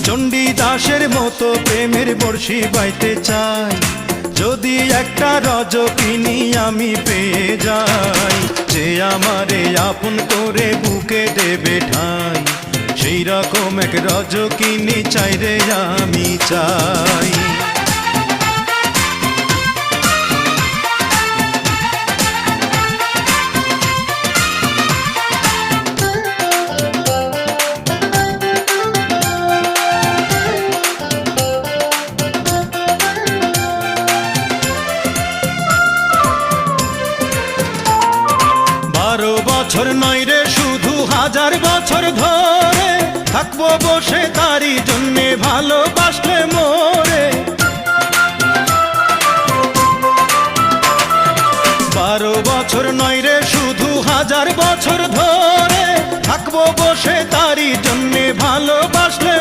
চণ্ডীদাসের মতো প্রেমের বর্ষি বাইতে চাই, যদি একটা রজকিনী আমি পেয়ে যাই, যে আমারে আপন করে বুকে দেবে ঠাই, সেই রকম এক রজকিনী চাই রে আমি চাই। বছর নয় রে শুধু 1000 বছর ধরে থাকবো বসে তারই জন্যে ভালোবাসলে মোরে। 12 বছর নয় রে শুধু 1000 বছর ধরে থাকবো বসে তারই জন্যে ভালোবাসলে